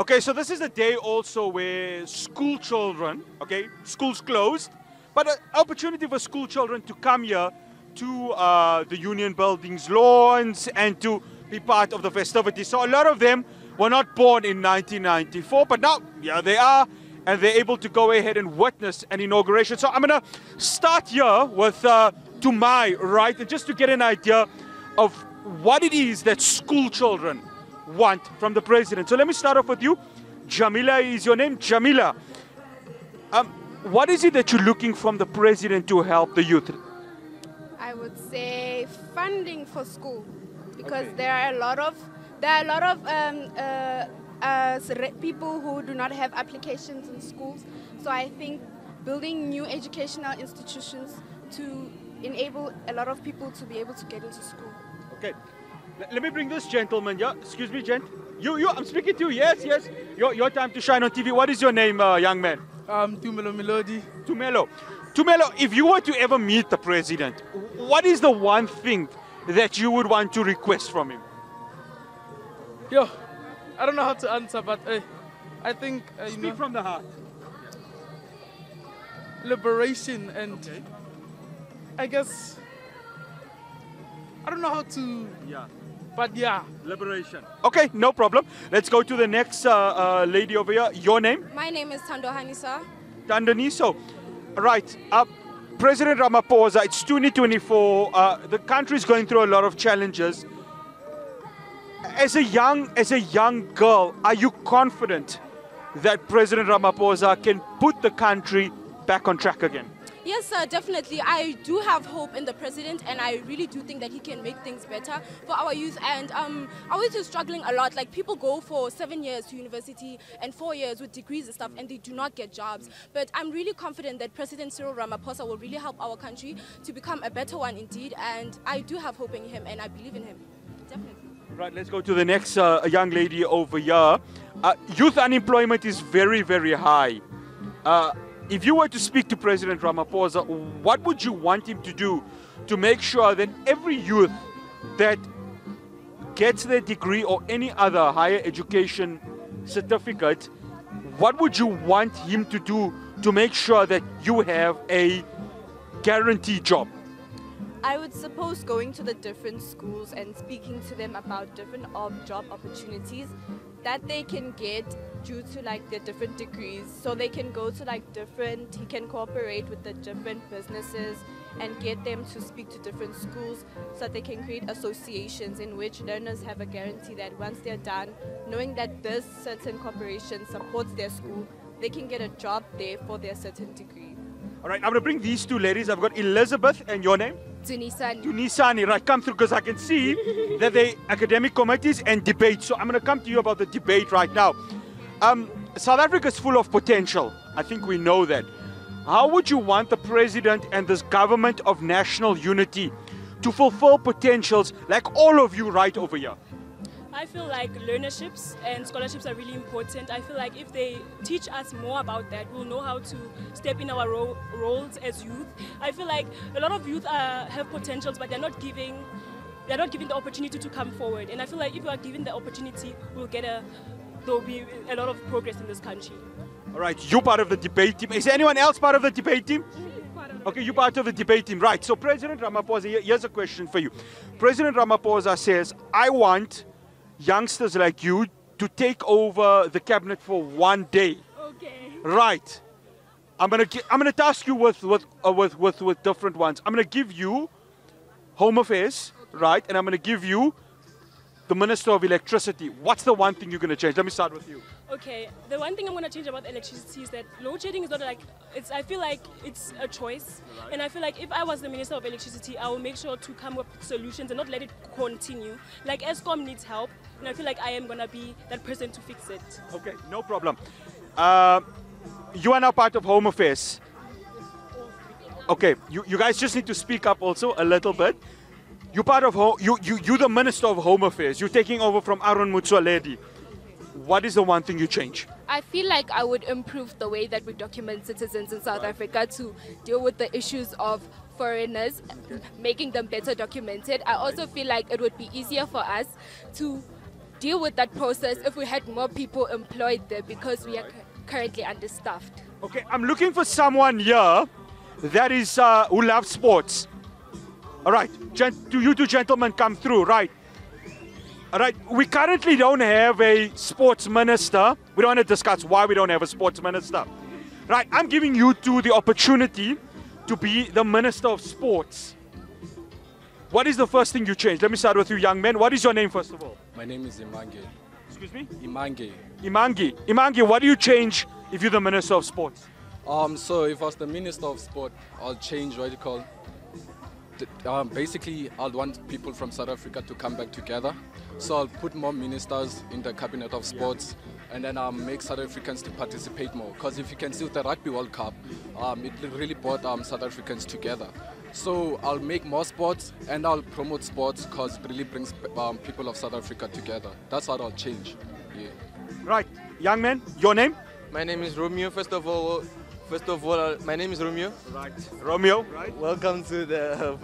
Okay, so this is a day also where school children, okay, schools closed, but an opportunity for school children to come here to the Union Buildings lawns and to be part of the festivities. So a lot of them were not born in 1994, but now, yeah, they are, and they're able to go ahead and witness an inauguration. So I'm going to start here with to my right, and just to get an idea of what it is that school children want from the president. So let me start off with you. Jamila is your name. Jamila, what is it that you're looking from the president to help the youth? I would say funding for school, because Okay. there are a lot of people who do not have applications in schools. So I think building new educational institutions to enable a lot of people to be able to get into school. Okay, let me bring this gentleman. Yeah, excuse me, gent. You, I'm speaking to you. Yes, yes. Your time to shine on TV. What is your name, young man? Tumelo Melody. Tumelo. Tumelo, if you were to ever meet the president, what is the one thing that you would want to request from him? Yo, I don't know how to answer, but I think Speak from the heart. liberation and Okay. I guess I don't know how to, Yeah. but yeah. Liberation. Okay, no problem. Let's go to the next lady over here. Your name? My name is Tando Hanisa. Tandaniso. Right. President Ramaphosa, it's 2024. The country is going through a lot of challenges. As a young girl, are you confident that President Ramaphosa can put the country back on track again? Yes, sir, definitely. I do have hope in the president, and I really do think that he can make things better for our youth. And our youth is struggling a lot. Like, people go for 7 years to university and 4 years with degrees and stuff, and they do not get jobs. But I'm really confident that President Cyril Ramaphosa will really help our country to become a better one indeed. And I do have hope in him, and I believe in him. Definitely. Right, let's go to the next young lady over here. Youth unemployment is very, very high. If you were to speak to President Ramaphosa, what would you want him to do to make sure that every youth that gets their degree or any other higher education certificate, what would you want him to do to make sure that you have a guaranteed job? I would suppose going to the different schools and speaking to them about different job opportunities that they can get due to like their different degrees. So they can go to like he can cooperate with the different businesses and get them to speak to different schools so that they can create associations in which learners have a guarantee that once they're done, knowing that this certain corporation supports their school, they can get a job there for their certain degree. All right, I'm going to bring these two ladies. I've got Elizabeth, and your name? Tunisani. Tunisani, right, come through, because I can see that they academic committees and debate. So I'm going to come to you about the debate right now. South Africa is full of potential. I think we know that. How would you want the president and this government of national unity to fulfill potentials like all of you right over here? I feel like learnerships and scholarships are really important. I feel like if they teach us more about that, we'll know how to step in our roles as youth. I feel like a lot of youth have potentials, but they're not given the opportunity to come forward. And I feel like if we are given the opportunity, there'll be a lot of progress in this country. All right, you part of the debate team. Is anyone else part of the debate team? Okay, you part of the debate team. Right, so President Ramaphosa, here's a question for you. President Ramaphosa says, I want youngsters like you to take over the cabinet for 1 day. Okay. Right. I'm gonna task you with different ones. I'm gonna give you Home Affairs, right, and I'm gonna give you the Minister of Electricity. What's the one thing you're gonna change? Let me start with you. Okay, the one thing I'm going to change about electricity is that load shedding is not like, I feel like it's a choice. Right. And I feel like if I was the Minister of Electricity, I will make sure to come up with solutions and not let it continue. Like ESCOM needs help, and I feel like I am going to be that person to fix it. Okay, no problem. You are now part of Home Affairs. Okay, you guys just need to speak up also a little bit. You're part of you're the Minister of Home Affairs. You're taking over from Aaron Motsoaledi. What is the one thing you change? I feel like I would improve the way that we document citizens in South Africa to deal with the issues of foreigners, making them better documented. I also feel like it would be easier for us to deal with that process if we had more people employed there, because we are currently understaffed. Okay, I'm looking for someone here that is who loves sports. All right, do you two gentlemen come through, right? All right, we currently don't have a sports minister. We don't want to discuss why we don't have a sports minister. Right, I'm giving you two the opportunity to be the Minister of Sports. What is the first thing you change? Let me start with you, young man. What is your name, first of all? My name is Imange. Excuse me? Imange. Imange, what do you change if you're the Minister of Sports? So if I was the Minister of Sport, I'll change what you call. Basically, I'll want people from South Africa to come back together. So I'll put more ministers in the Cabinet of Sports, and then I'll make South Africans to participate more. Because if you can see with the Rugby World Cup, it really brought South Africans together. So I'll make more sports, and I'll promote sports because it really brings people of South Africa together. That's what I'll change. Yeah. Right, young man, your name? My name is Romeo. First of all, my name is Romeo. Right, Romeo. Right. Welcome to the.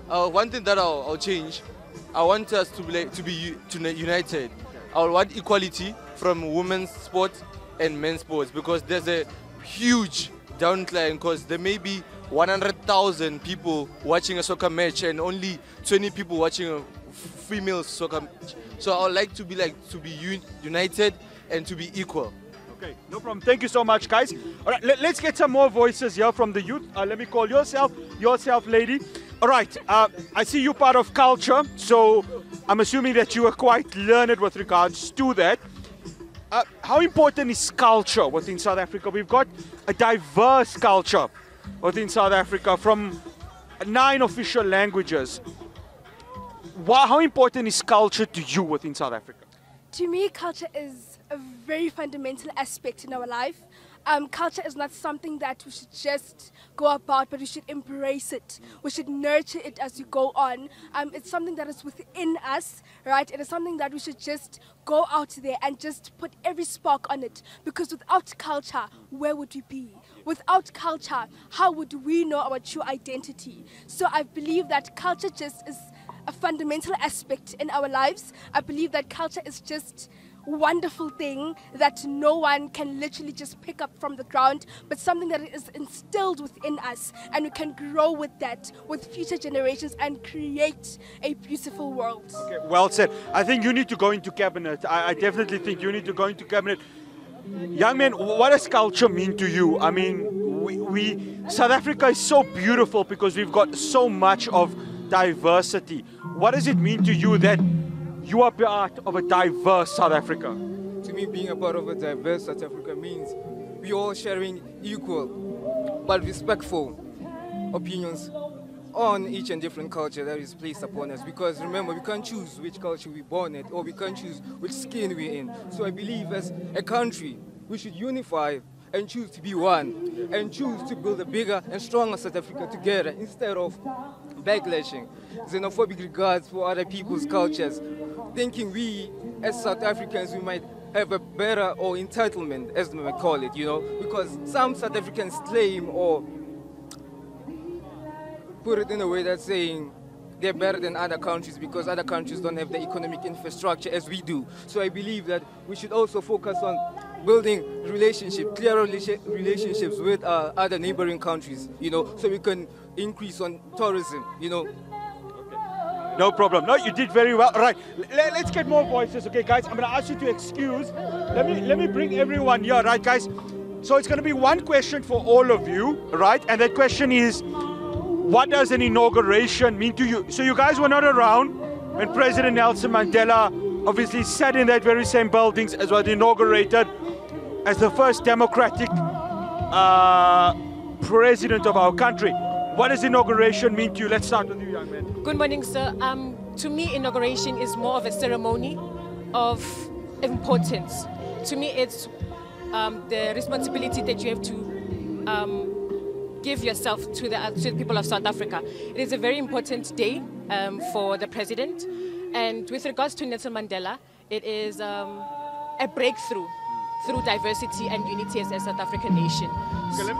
One thing that I'll change, I want us to be united. I want equality from women's sports and men's sports, because there's a huge downcline, because there may be 100,000 people watching a soccer match and only 20 people watching a female soccer match. So I would like to be united and to be equal. Okay, no problem. Thank you so much, guys. All right, let's get some more voices here from the youth. Let me call yourself, lady. All right, I see you part of culture, so I'm assuming that you are quite learned with regards to that. How important is culture within South Africa? We've got a diverse culture within South Africa from 9 official languages. How important is culture to you within South Africa? To me, culture is a very fundamental aspect in our life. Culture is not something that we should just go about, but we should embrace it. We should nurture it as we go on. It's something that is within us, right? It is something that we should just go out there and just put every spark on it. Because without culture, where would we be? Without culture, how would we know our true identity? So I believe that culture just is a fundamental aspect in our lives. I believe that culture is just wonderful thing that no one can literally just pick up from the ground, but something that is instilled within us, and we can grow with that with future generations and create a beautiful world. Okay, well said. I think you need to go into cabinet. I definitely think you need to go into cabinet. Young man, what does culture mean to you? I mean, South Africa is so beautiful because we've got so much of diversity. What does it mean to you that you are part of a diverse South Africa? To me, being a part of a diverse South Africa means we all sharing equal but respectful opinions on each and different culture that is placed upon us. Because remember, we can't choose which culture we're born in, or we can't choose which skin we're in. So I believe as a country, we should unify and choose to be one, and choose to build a bigger and stronger South Africa together, instead of backlashing xenophobic regards for other people's cultures, thinking we as South Africans we might have a better or entitlement, as we might call it, because some South Africans claim or put it in a way that's saying they're better than other countries because other countries don't have the economic infrastructure as we do. So I believe that we should also focus on building clear relationships with other neighboring countries, so we can increase on tourism, Okay. No problem. No, you did very well. All right, let's get more voices, okay, guys? I'm going to ask you to excuse. Let me bring everyone here, right, guys? So it's going to be one question for all of you, right? And that question is, what does an inauguration mean to you? So you guys were not around when President Nelson Mandela obviously sat in that very same buildings as was inaugurated as the first democratic president of our country. What does inauguration mean to you? Let's start with you, young man. Good morning, sir. To me, inauguration is more of a ceremony of importance. To me, it's the responsibility that you have to give yourself to the people of South Africa. It is a very important day for the president. And with regards to Nelson Mandela, it is a breakthrough through diversity and unity as a South African nation. Okay,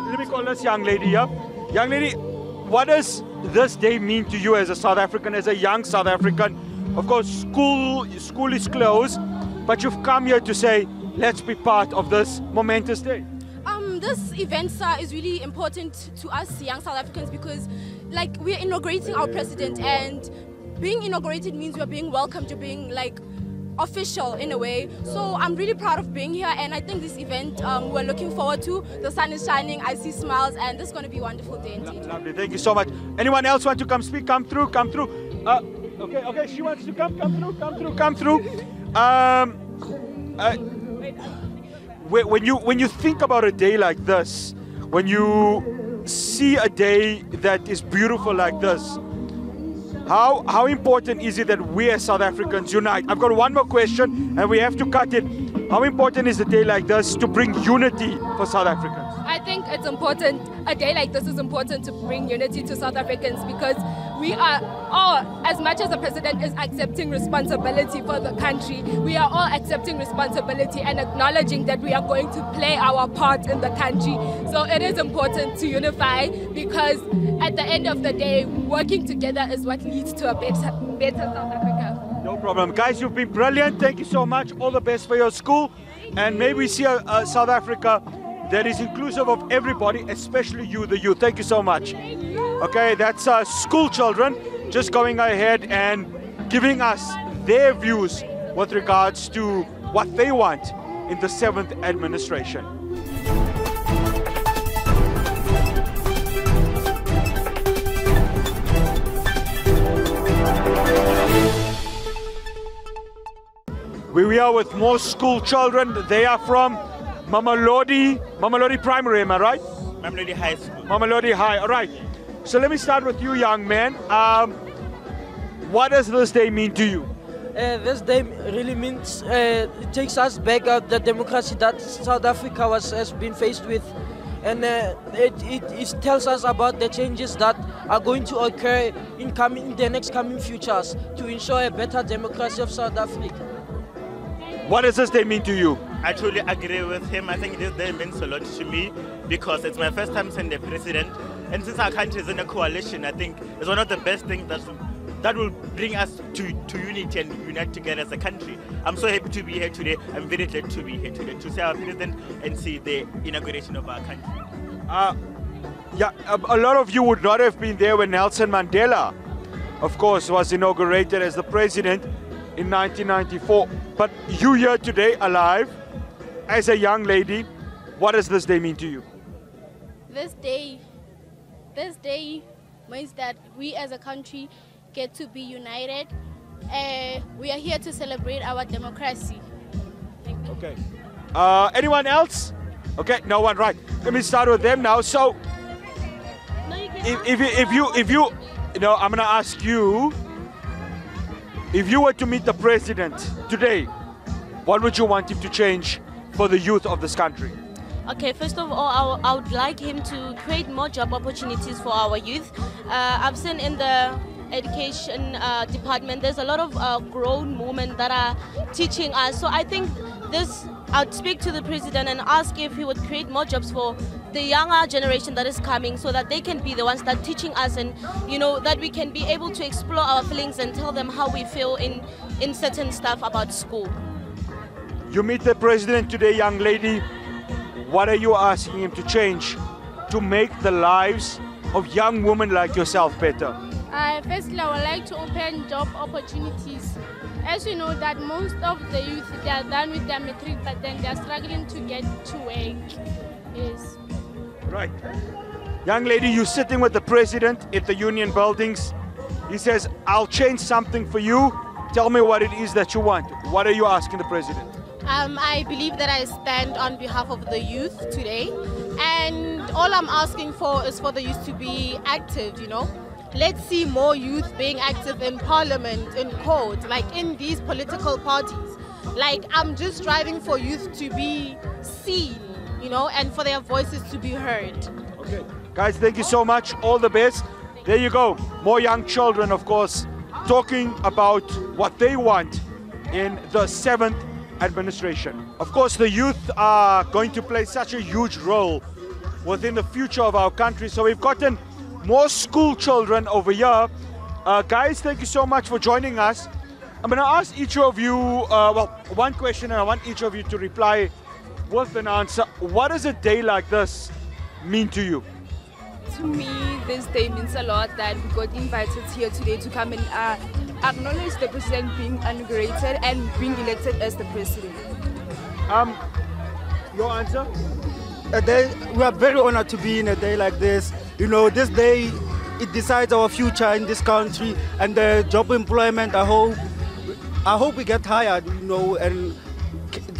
let me call this young lady here. Young lady, what does this day mean to you as a South African, as a young South African? Of course, school is closed, but you've come here to say, let's be part of this momentous day. This event, sir, is really important to us young South Africans because, like, we're inaugurating our president, and being inaugurated means you're being welcomed, you're being, like, official in a way. So I'm really proud of being here, and I think this event we're looking forward to. The sun is shining, I see smiles, and this is going to be a wonderful day indeed. Lovely, thank you so much. Anyone else want to come speak? Come through. Okay, she wants to come through. When you think about a day like this, when you see a day that is beautiful like this, how important is it that we as South Africans unite? I've got one more question and we have to cut it. How important is a day like this to bring unity for South Africans? I think it's important, a day like this is important to bring unity to South Africans because we are all, as much as the president is accepting responsibility for the country, we are all accepting responsibility and acknowledging that we are going to play our part in the country. So it is important to unify because at the end of the day, working together is what leads to a better South Africa. No problem. Guys, you've been brilliant. Thank you so much. All the best for your school. And may we see a South Africa that is inclusive of everybody, especially you, the youth. Thank you so much. Okay, that's school children just going ahead and giving us their views with regards to what they want in the 7th administration. We are with more school children. They are from Mamelodi Primary, am I right? Mamelodi High School. Mamelodi High, all right. So let me start with you, young man. What does this day mean to you? This day really means it takes us back at the democracy that South Africa has been faced with. And it tells us about the changes that are going to occur in the next coming futures to ensure a better democracy of South Africa. What does this day mean to you? I truly agree with him. I think this day means a lot to me because it's my first time seeing the president. And since our country is in a coalition, I think it's one of the best things that will bring us to unity and unite together as a country. I'm so happy to be here today. I'm very glad to be here today to see our president and see the inauguration of our country. Yeah, a lot of you would not have been there when Nelson Mandela, of course, was inaugurated as the president in 1994. But you here today, alive, as a young lady, what does this day mean to you? This day means that we as a country get to be united. We are here to celebrate our democracy. Thank you. Okay. Anyone else? Okay, no one, right. Let me start with them now. So, if you, I'm gonna ask you, if you were to meet the president today, what would you want him to change for the youth of this country? Okay, first of all, I would like him to create more job opportunities for our youth. I've seen in the education department, there's a lot of grown women that are teaching us. So I think I'd speak to the president and ask if he would create more jobs for the younger generation that is coming so that they can be the ones that are teaching us and, that we can be able to explore our feelings and tell them how we feel in certain stuff about school. You meet the president today, young lady. What are you asking him to change to make the lives of young women like yourself better? Firstly, I would like to open job opportunities. As you know that most of the youth, they are done with their matric, but then they are struggling to get to work. Yes. Right. Young lady, you're sitting with the president at the union buildings. He says, I'll change something for you. Tell me what it is that you want. What are you asking the president? I believe that I stand on behalf of the youth today, and all I'm asking for is for the youth to be active, Let's see more youth being active in parliament, in court, like in these political parties. Like, I'm just striving for youth to be seen, and for their voices to be heard. Okay. Guys, thank you so much. All the best. There you go. More young children, of course, talking about what they want in the 7th administration. Of course, the youth are going to play such a huge role within the future of our country. So we've gotten more school children over here. Guys, thank you so much for joining us. I'm going to ask each of you, well, one question, and I want each of you to reply with an answer. What does a day like this mean to you? To me, this day means a lot that we got invited here today to come and acknowledge the president being inaugurated and being elected as the president. Your answer? We are very honored to be in a day like this. You know, this day, it decides our future in this country and the job employment. I hope we get hired, you know, and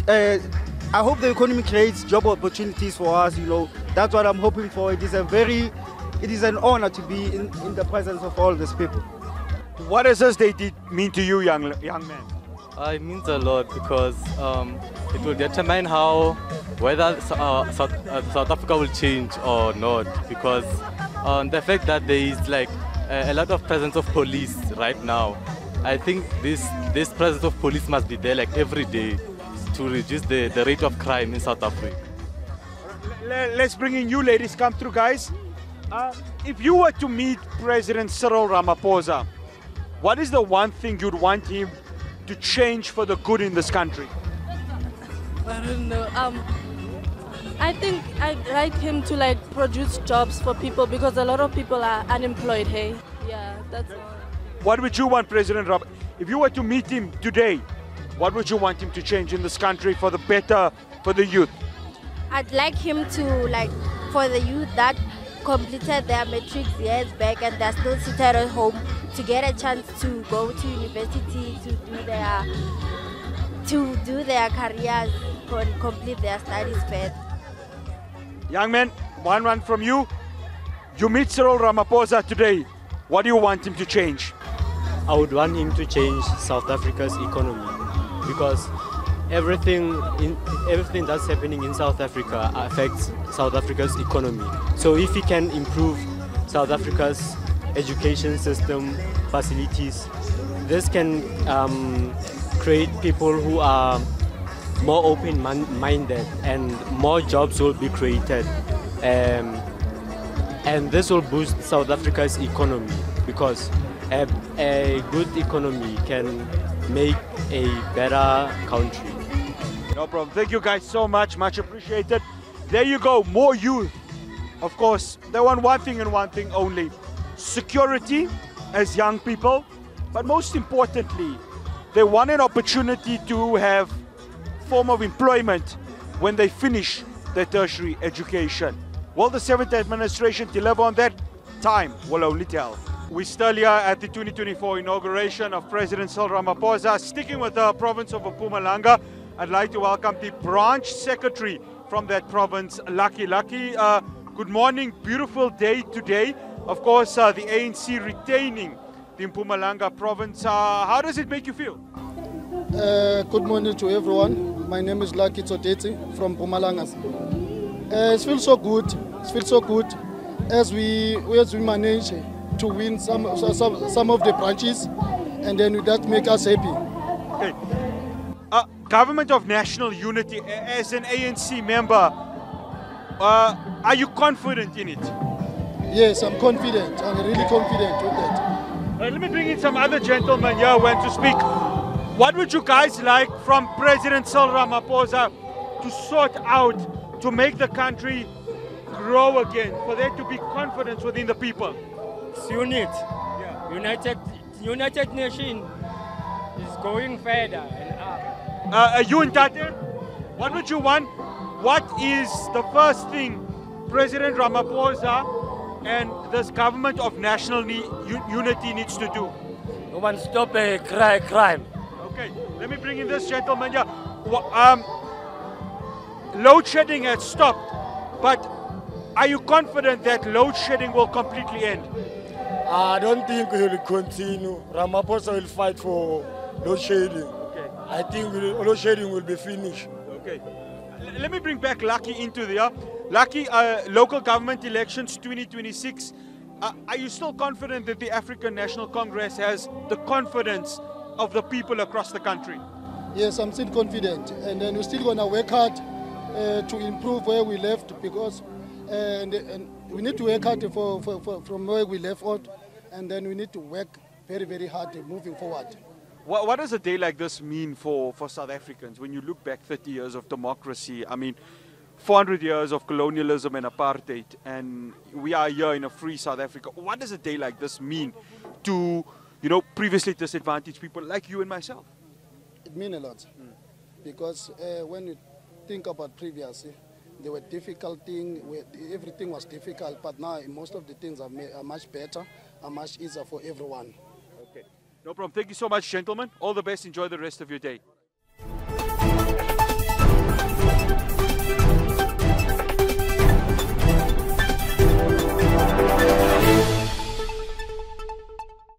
I hope the economy creates job opportunities for us, you know. That's what I'm hoping for. It is an honor to be in the presence of all these people. What does this day mean to you, young man? It means a lot because it will determine whether South Africa will change or not. Because the fact that there is like a lot of presence of police right now, I think this presence of police must be there like every day to reduce the rate of crime in South Africa. Let's bring in you ladies, come through guys. If you were to meet President Cyril Ramaphosa, what is the one thing you'd want him to change for the good in this country? I don't know. I think I'd like him to like produce jobs for people because a lot of people are unemployed, hey? Yeah, that's all. What would you want President Ramaphosa, if you were to meet him today, what would you want him to change in this country for the better, for the youth? I'd like him to, like, for the youth that completed their matrics years back and they're still seated at home, to get a chance to go to university, to do their careers, and complete their studies first. Young man, one from you. You meet Cyril Ramaphosa today. What do you want him to change? I would want him to change South Africa's economy because everything that's happening in South Africa affects South Africa's economy. So if he can improve South Africa's education system, facilities, this can create people who are more open-minded and more jobs will be created. And this will boost South Africa's economy because a good economy can make a better country. No problem. Thank you guys so much. Much appreciated. There you go. More youth. Of course, they want one thing and one thing only. Security as young people. But most importantly, they want an opportunity to have form of employment when they finish their tertiary education. Will the 7th administration deliver on that? Time will only tell. We're still here at the 2024 inauguration of President Cyril Ramaphosa. Sticking with the province of Mpumalanga, I'd like to welcome the branch secretary from that province, Lucky. Good morning, beautiful day today. Of course, the ANC retaining the Mpumalanga province. How does it make you feel? Good morning to everyone. My name is Lucky Tsoteti from Mpumalanga. It feels so good. It feels so good as we manage to win some of the branches, and then that make us happy. Okay. Government of National Unity, as an ANC member, are you confident in it? Yes, I'm confident. I'm really confident with that. Let me bring in some other gentlemen here who want to speak. What would you guys like from President Cyril Ramaphosa to sort out to make the country grow again, for there to be confidence within the people? Unit. Yeah. United Nations is going further and up. You and Tate, what would you want? What is the first thing President Ramaphosa and this government of national unity needs to do? We want to stop crime. Okay, let me bring in this gentleman here. Load shedding has stopped, but are you confident that load shedding will completely end? I don't think he will continue. Ramaphosa will fight for load shedding. Okay. I think load shedding will be finished. Okay. Let me bring back Lucky into there. Lucky, local government elections 2026. Are you still confident that the African National Congress has the confidence of the people across the country? Yes, I'm still confident, and then we're still going to work hard to improve where we left, because and we need to work hard from where we left out, and then we need to work very, very hard moving forward. What does a day like this mean for South Africans when you look back 30 years of democracy? I mean, 400 years of colonialism and apartheid, and we are here in a free South Africa. What does a day like this mean to, previously disadvantaged people like you and myself? It means a lot. Because when you think about previously, there were difficult things, everything was difficult, but now most of the things are much better, are much easier for everyone. Okay. No problem. Thank you so much, gentlemen. All the best. Enjoy the rest of your day.